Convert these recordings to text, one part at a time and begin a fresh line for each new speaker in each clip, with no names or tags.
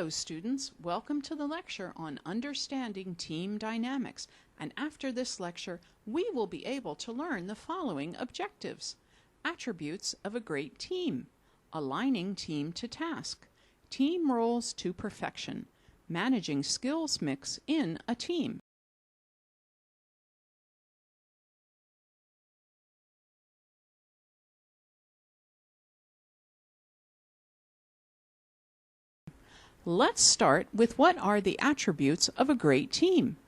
Hello students, welcome to the lecture on understanding team dynamics, and after this lecture we will be able to learn the following objectives. Attributes of a great team, aligning team to task, team roles to perfection, managing skills mix in a team. Let's start with what are the attributes of a great team.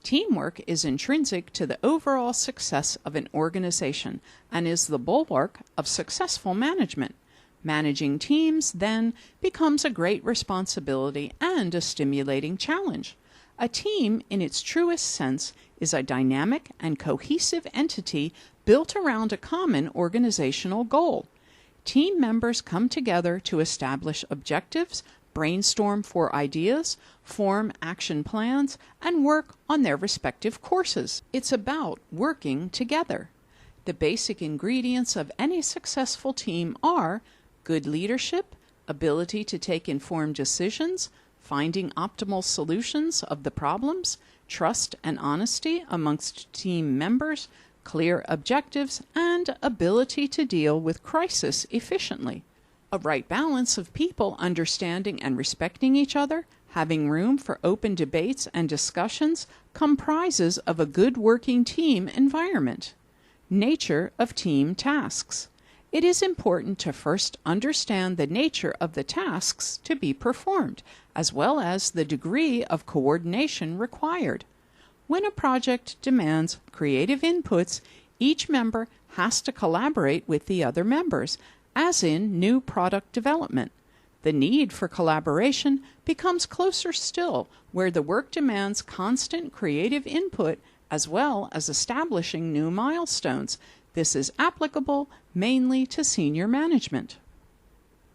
Teamwork is intrinsic to the overall success of an organization and is the bulwark of successful management. Managing teams, then, becomes a great responsibility and a stimulating challenge. A team, in its truest sense, is a dynamic and cohesive entity built around a common organizational goal. Team members come together to establish objectives, brainstorm for ideas, form action plans, and work on their respective courses. It's about working together. The basic ingredients of any successful team are good leadership, ability to take informed decisions, finding optimal solutions of the problems, trust and honesty amongst team members, clear objectives, and ability to deal with crisis efficiently. A right balance of people understanding and respecting each other, having room for open debates and discussions, comprises of a good working team environment. Nature of team tasks. It is important to first understand the nature of the tasks to be performed, as well as the degree of coordination required. When a project demands creative inputs, each member has to collaborate with the other members, as in new product development. The need for collaboration becomes closer still where the work demands constant creative input as well as establishing new milestones. This is applicable mainly to senior management.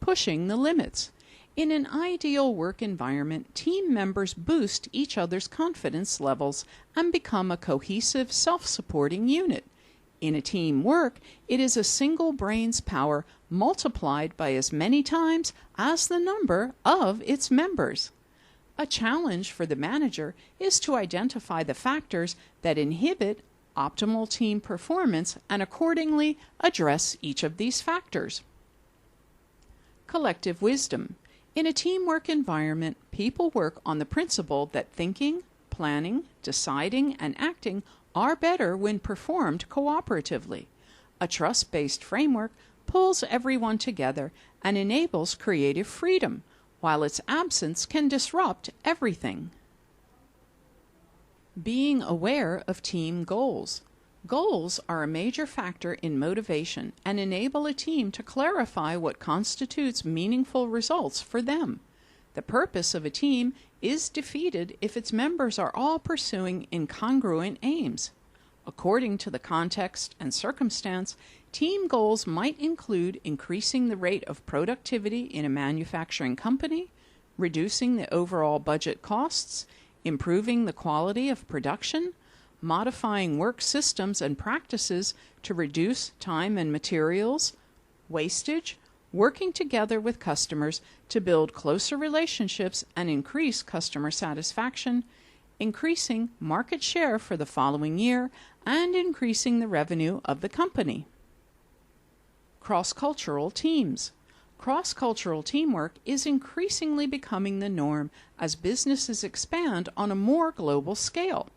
Pushing the limits. In an ideal work environment, team members boost each other's confidence levels and become a cohesive, self-supporting unit. In a team work, it is a single brain's power multiplied by as many times as the number of its members. A challenge for the manager is to identify the factors that inhibit optimal team performance and accordingly address each of these factors. Collective wisdom. In a teamwork environment, people work on the principle that thinking, planning, deciding, and acting are better when performed cooperatively. A trust-based framework pulls everyone together and enables creative freedom, while its absence can disrupt everything. Being aware of team goals. Goals are a major factor in motivation and enable a team to clarify what constitutes meaningful results for them. The purpose of a team is defeated if its members are all pursuing incongruent aims. According to the context and circumstance, team goals might include increasing the rate of productivity in a manufacturing company, reducing the overall budget costs, improving the quality of production, modifying work systems and practices to reduce time and materials wastage, working together with customers to build closer relationships and increase customer satisfaction, increasing market share for the following year, and increasing the revenue of the company. Cross-cultural teams. Cross-cultural teamwork is increasingly becoming the norm as businesses expand on a more global scale.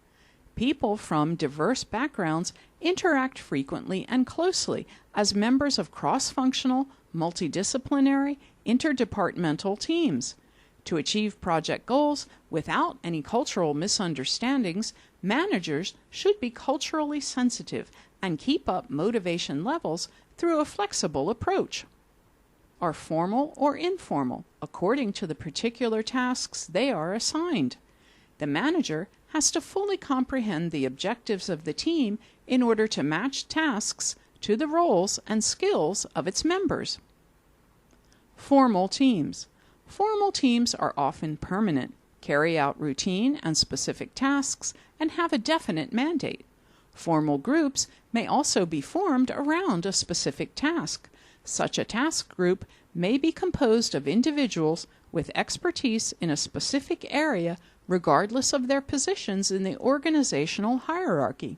People from diverse backgrounds interact frequently and closely as members of cross-functional, multidisciplinary, interdepartmental teams. To achieve project goals without any cultural misunderstandings, managers should be culturally sensitive and keep up motivation levels through a flexible approach. Are formal or informal, according to the particular tasks they are assigned. The manager has to fully comprehend the objectives of the team in order to match tasks to the roles and skills of its members. Formal teams. Formal teams are often permanent, carry out routine and specific tasks, and have a definite mandate. Formal groups may also be formed around a specific task. Such a task group may be composed of individuals with expertise in a specific area regardless of their positions in the organizational hierarchy.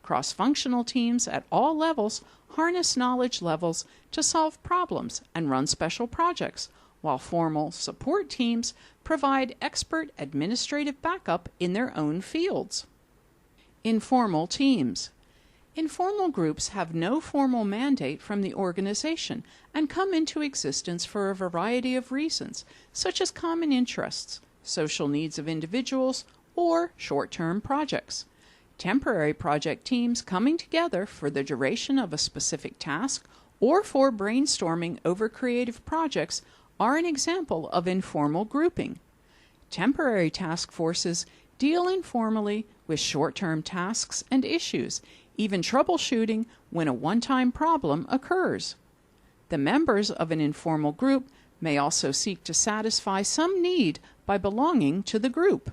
Cross-functional teams at all levels harness knowledge levels to solve problems and run special projects, while formal support teams provide expert administrative backup in their own fields. Informal teams. Informal groups have no formal mandate from the organization and come into existence for a variety of reasons, such as common interests, social needs of individuals, or short-term projects. Temporary project teams coming together for the duration of a specific task or for brainstorming over creative projects are an example of informal grouping. Temporary task forces deal informally with short-term tasks and issues, even troubleshooting when a one-time problem occurs. The members of an informal group may also seek to satisfy some need by belonging to the group.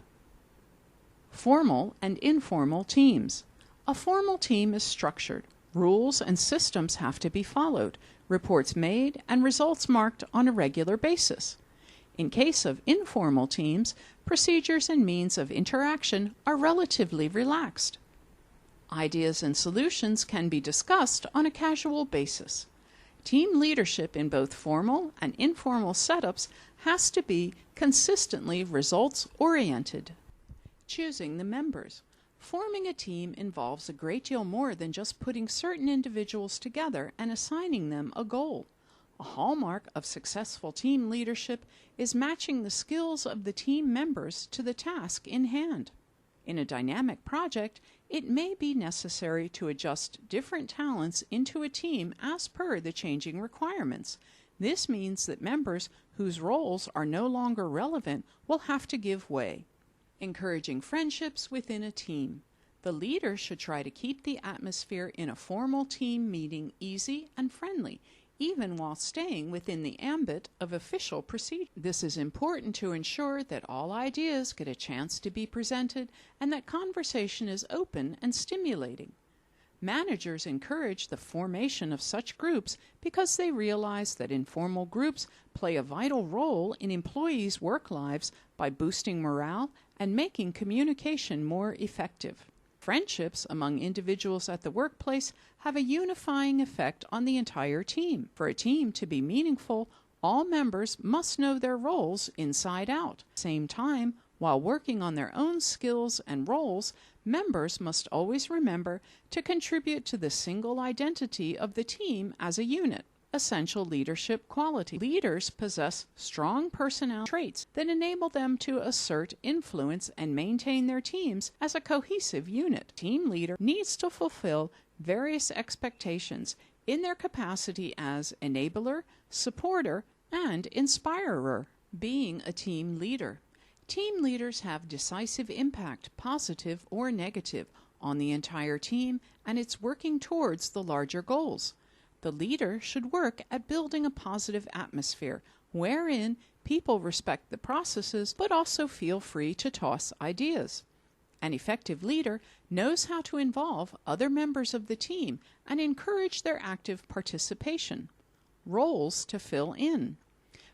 Formal and informal teams. A formal team is structured. Rules and systems have to be followed, reports made, and results marked on a regular basis. In case of informal teams, procedures and means of interaction are relatively relaxed. Ideas and solutions can be discussed on a casual basis. Team leadership in both formal and informal setups has to be consistently results-oriented. Choosing the members. Forming a team involves a great deal more than just putting certain individuals together and assigning them a goal. A hallmark of successful team leadership is matching the skills of the team members to the task in hand. In a dynamic project, it may be necessary to adjust different talents into a team as per the changing requirements. This means that members whose roles are no longer relevant will have to give way. Encouraging friendships within a team. The leader should try to keep the atmosphere in a formal team meeting easy and friendly, even while staying within the ambit of official procedure. This is important to ensure that all ideas get a chance to be presented and that conversation is open and stimulating. Managers encourage the formation of such groups because they realize that informal groups play a vital role in employees' work lives by boosting morale and making communication more effective. Friendships among individuals at the workplace have a unifying effect on the entire team. For a team to be meaningful, all members must know their roles inside out. At the same time, while working on their own skills and roles, members must always remember to contribute to the single identity of the team as a unit. Essential leadership quality. Leaders possess strong personality traits that enable them to assert influence and maintain their teams as a cohesive unit. Team leader needs to fulfill various expectations in their capacity as enabler, supporter, and inspirer. Being a team leader. Team leaders have decisive impact, positive or negative, on the entire team and its working towards the larger goals. The leader should work at building a positive atmosphere wherein people respect the processes but also feel free to toss ideas. An effective leader knows how to involve other members of the team and encourage their active participation. Roles to fill in.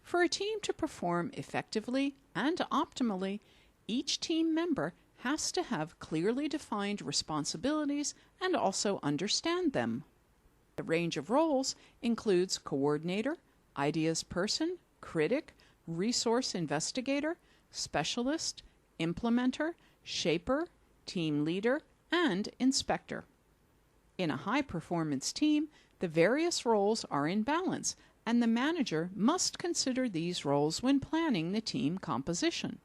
For a team to perform effectively and optimally, each team member has to have clearly defined responsibilities and also understand them. The range of roles includes coordinator, ideas person, critic, resource investigator, specialist, implementer, shaper, team leader, and inspector. In a high-performance team, the various roles are in balance, and the manager must consider these roles when planning the team composition.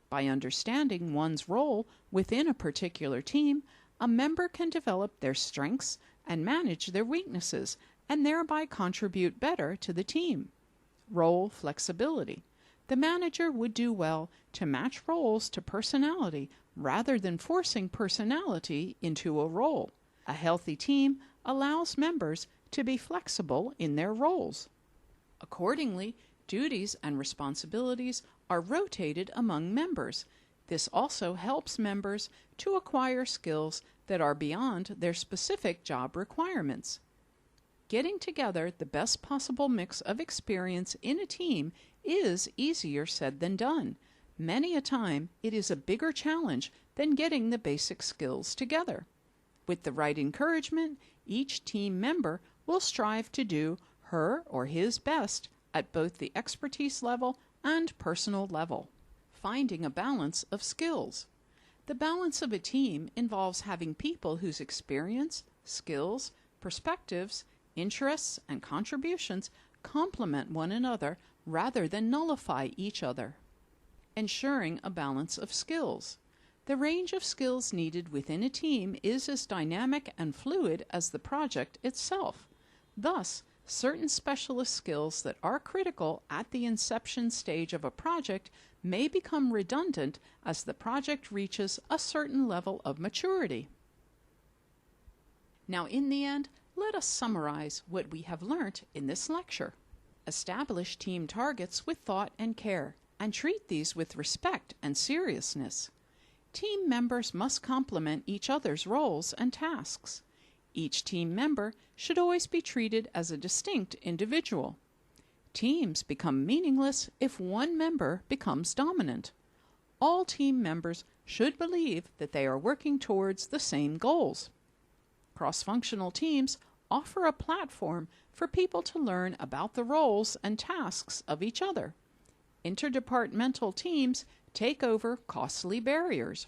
By understanding one's role within a particular team, a member can develop their strengths and manage their weaknesses, and thereby contribute better to the team. Role flexibility. The manager would do well to match roles to personality rather than forcing personality into a role. A healthy team allows members to be flexible in their roles. Accordingly, duties and responsibilities are rotated among members. This also helps members to acquire skills that are beyond their specific job requirements. Getting together the best possible mix of experience in a team is easier said than done. Many a time it is a bigger challenge than getting the basic skills together. With the right encouragement, each team member will strive to do her or his best at both the expertise level and personal level. Finding a balance of skills. The balance of a team involves having people whose experience, skills, perspectives, interests, and contributions complement one another rather than nullify each other. Ensuring a balance of skills. The range of skills needed within a team is as dynamic and fluid as the project itself. Thus, certain specialist skills that are critical at the inception stage of a project may become redundant as the project reaches a certain level of maturity. Now, in the end, let us summarize what we have learnt in this lecture. Establish team targets with thought and care, and treat these with respect and seriousness. Team members must complement each other's roles and tasks. Each team member should always be treated as a distinct individual. Teams become meaningless if one member becomes dominant. All team members should believe that they are working towards the same goals. Cross-functional teams offer a platform for people to learn about the roles and tasks of each other. Interdepartmental teams take over costly barriers.